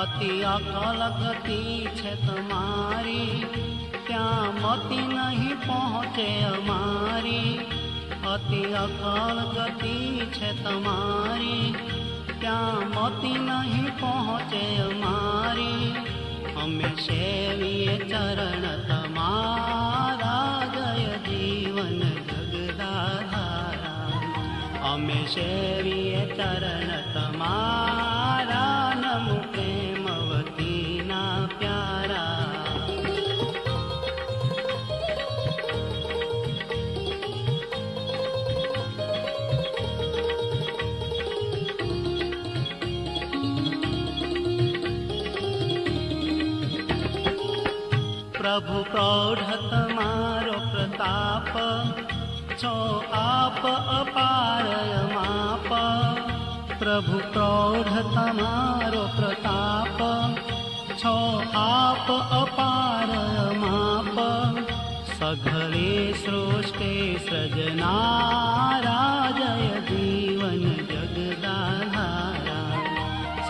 અતિ અકલ ગતિ છે તમારી, ત્યાં મતિ નહીં પહોંચે અમારી. અતિ અકલ ગતિ છે તમારી, ત્યાં મતિ નહીં પહોંચે અમારી. અમે સેવીએ ચરણ તમારા, જય જીવન જગદાધારા. અમે સેવીએ ચરણ તમારા, નમો પ્રેમવતીના પ્યારા. પ્રભુ પ્રૌઢ તમારો પ્રતાપ, છો આપ અપાર માપ. પ્રભુ પ્રૌઢ તમારો પ્રતાપ, છો આપ અપાર માપ. સઘળે સૃષ્ટિ સૃજનારા, જય જીવન જગદાધારા.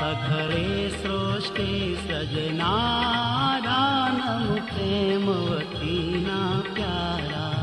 સઘળે સૃષ્ટિ સૃજનારા, નમો પ્રેમવતીના પ્યારા.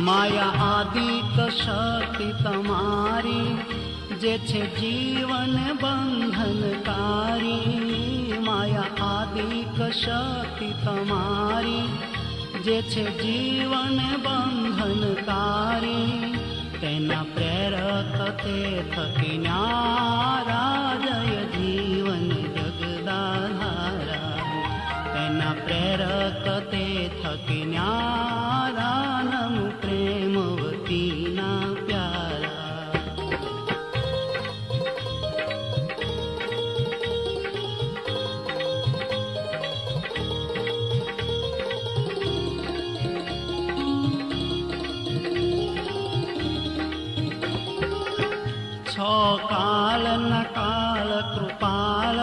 માયા આદિક શક્તિ તમારી, જે છે જીવન બંધનકારી. માયા આદિક શક્તિ તમારી, જે છે જીવન બંધનકારી. તેના પ્રેરક તે થકી ન્યારા, જય જીવન જગદાધારા. તેના પ્રેરક તે થકી ન્યારા, નમો પ્રેમવતીના પ્યારા. છો કાલના કાલ કૃપાલ,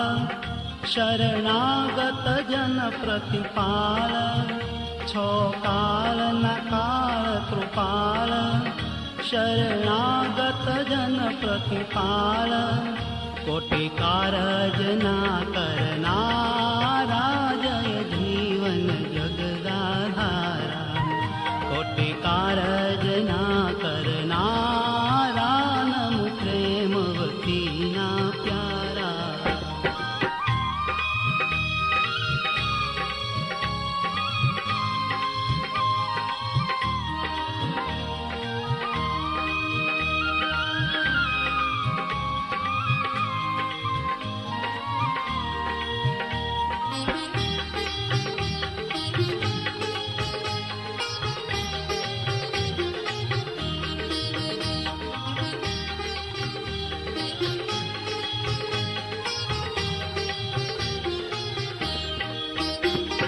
શરણાગત જન પ્રતિપાલ. છો કાલના કાળ કૃપાલ, શરણાગત જન પ્રતિપાલ. કોટી કારજના કરનારા, જય જીવન જગદાધારા. કોટી કારજના કરનારા, નમો પ્રેમવતીના પ્યારા.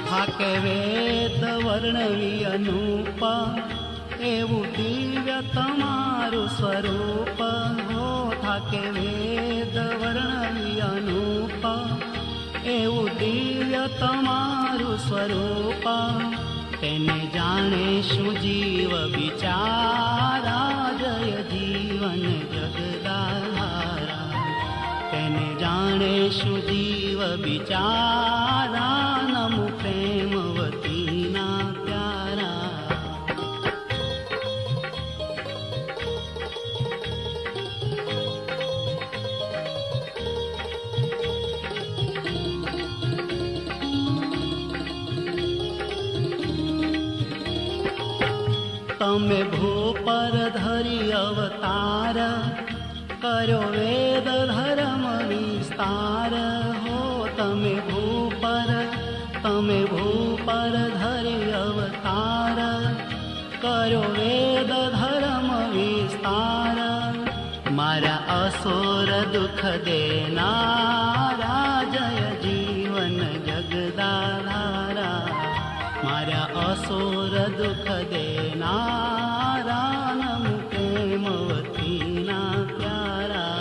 થાકે વેદ વર્ણવી અનુપ, એવું દિવ્ય તમારું સ્વરૂપ. હો થાકે વેદ વર્ણવી અનુપ, એવું દિવ્ય તમારું સ્વરૂપ. તેને જાણે શું જીવ બિચારા, જય જીવન જગદાધારા. તેને જાણે શું જીવ બિચારા, નમો પ્રેમવતીના પ્યારા. તમે ભૂપર ધરી અવતાર, કર્યો વેદ ધર્મ વિસ્તાર. હો તમે ભૂપર ધરી અવતાર, કર્યો વેદ ધર્મ વિસ્તાર. મારા અસુર દુઃખ દેનારા જય જીવન જગદાધારા મારા અસુર દુઃખ દેનારા નમો પ્રેમવતીના પ્યારા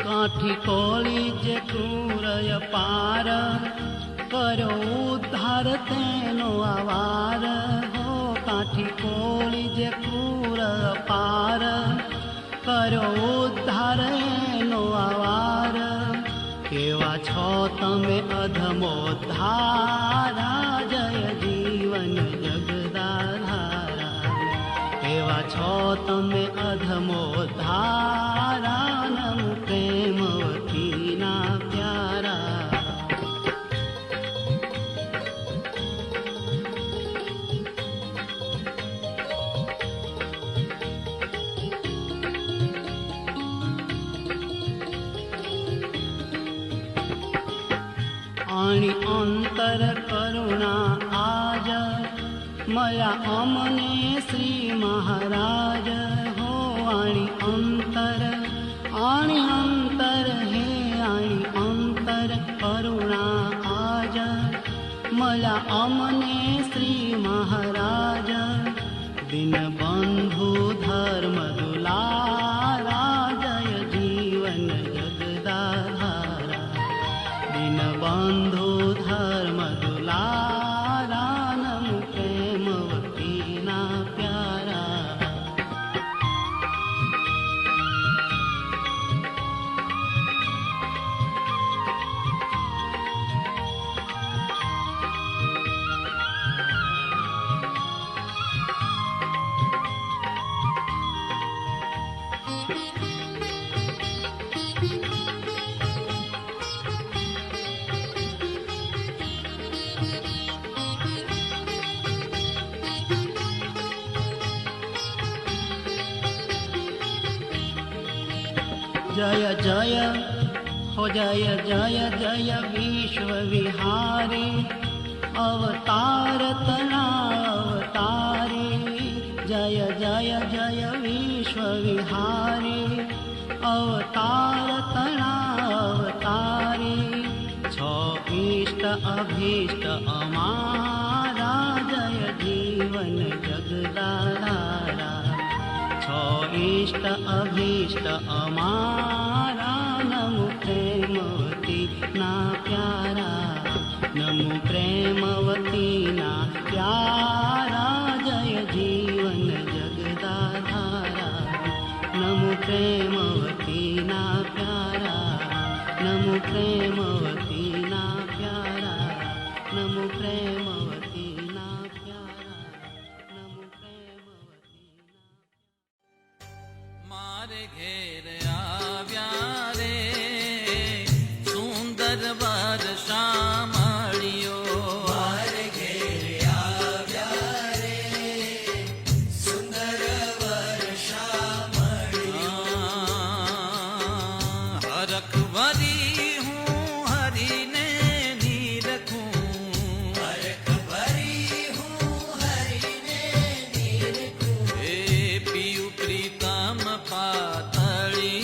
કાઠી કોળી જે ક્રૂરય પાર કરો ઉદ્ધાર તેનો આવાર હો કાઠી કોળી જે ક્રૂર પાર કરો ઉદ્ધાર એનો આવાર કેવા છો તમે અધમો ધારા જય જીવન જગદાધારા કેવા છો તમે અધમો ધારા નમો પ્રેમવતીના પ્યારા આણી અંતર કરુણા આજ મળ્યા અમને શ્રી મહારાજ હો આણી અંતર હે આણી અંતર કરુણા આજ મળ્યા અમને શ્રી મહારાજ દિન બંધુ ધર્મ દુલારા જય જીવન જગદાધારા દિન બંધુ ધર્મ દુલારા નમો પ્રેમવતીના પ્યારા जय जय हो जय जय जय विश्व विहारी अवतार तना अवतारी जय जय जय विश्व विहारी अवतार तना अवतारी छो इष्ट अभीष्ट अमारा जय जीवन जगदाधारा छो इष्ट अभीष्ट अमारा नमो प्रेमवती ना प्यारा नमो प्रेमवती ना प्यारा जय जीवन जगदाधारा नमो प्रेमवती ना प्यारा नमो प्रेमवती ना प्यारा नमो प्रेमवती ना प्यारा नमो प्रेमवती मारे घेर આવ્યા રે સુંદર વર્ષા મળ્યો મારે ઘેર આવ્યા રે સુંદર વર્ષા મળ્યો હરખ ભરી હું હરીને નીરખું હરખ ભરી હું હરીને નીરખું એ પિયુ પ્રીતમ પાતળી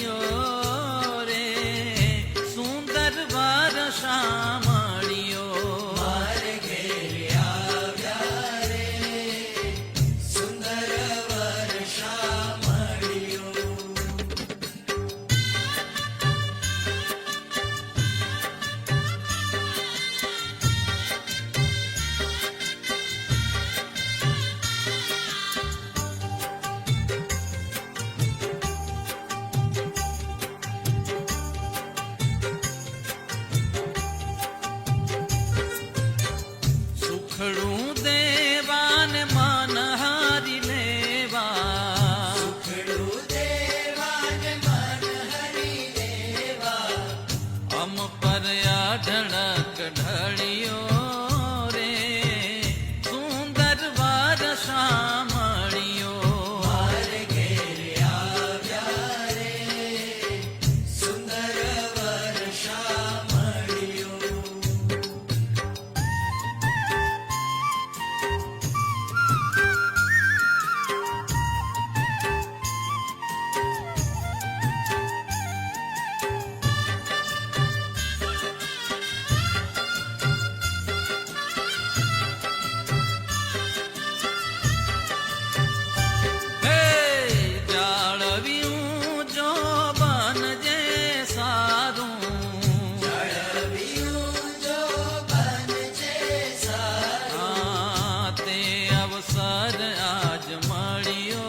અવસર આજ મળ્યો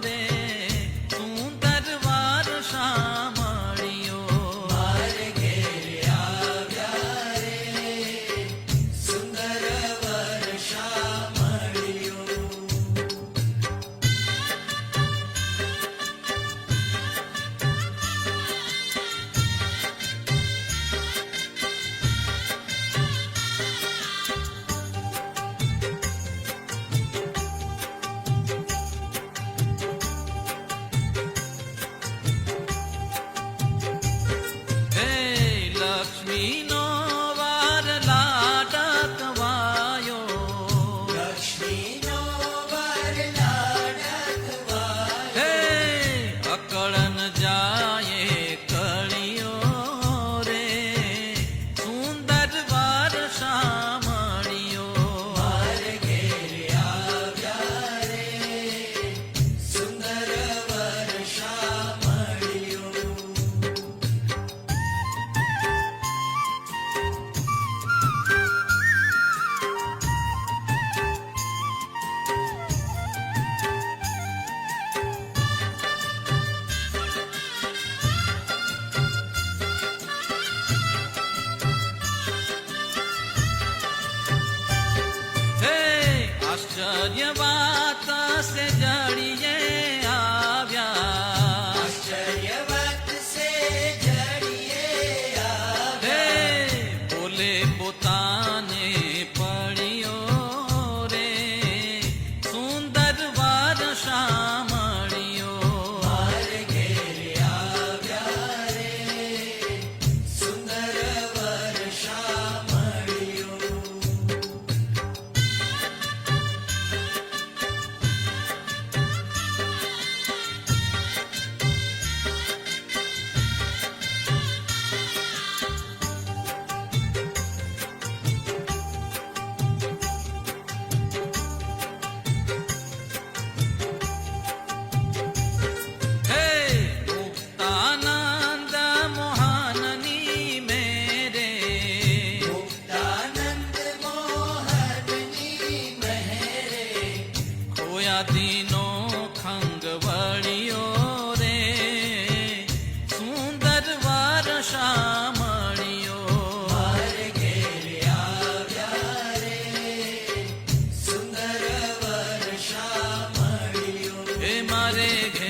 રે સુંદર વારસા મળ્યો મારે ઘેર આવ્યા રે સુંદર વર્ષા મળ્યો હે લક્ષ્મીનો વાર લાડકવાયો લક્ષ્મીનો વર લાડકવાયો હે અકળન જાય કળિયો રે સુંદર વારસા મળ્યો મારે ઘેર આવ્યા રે સુંદર વર્ષા મળ્યો હે આશ્ચર્ય વાત સે જડીએ આવ્યા આશ્ચર્યવત સે જડીએ આવ્યા હે બોલે પોતાને પડ્યો રે સુંદર વારસા મળ્યો મારે ઘેર આવ્યા રે સુંદર વર્ષા મળ્યો હે મુક્તાનંદ મોહનની મેરે મુક્તાનંદ મોહનની મહેરે ખોયા દીનો ખંગ વળ્યો રે સુંદર વારસા મળ્યો મારે ઘેર આવ્યા રે સુંદર વર્ષા મળ્યો હે મારે ઘેર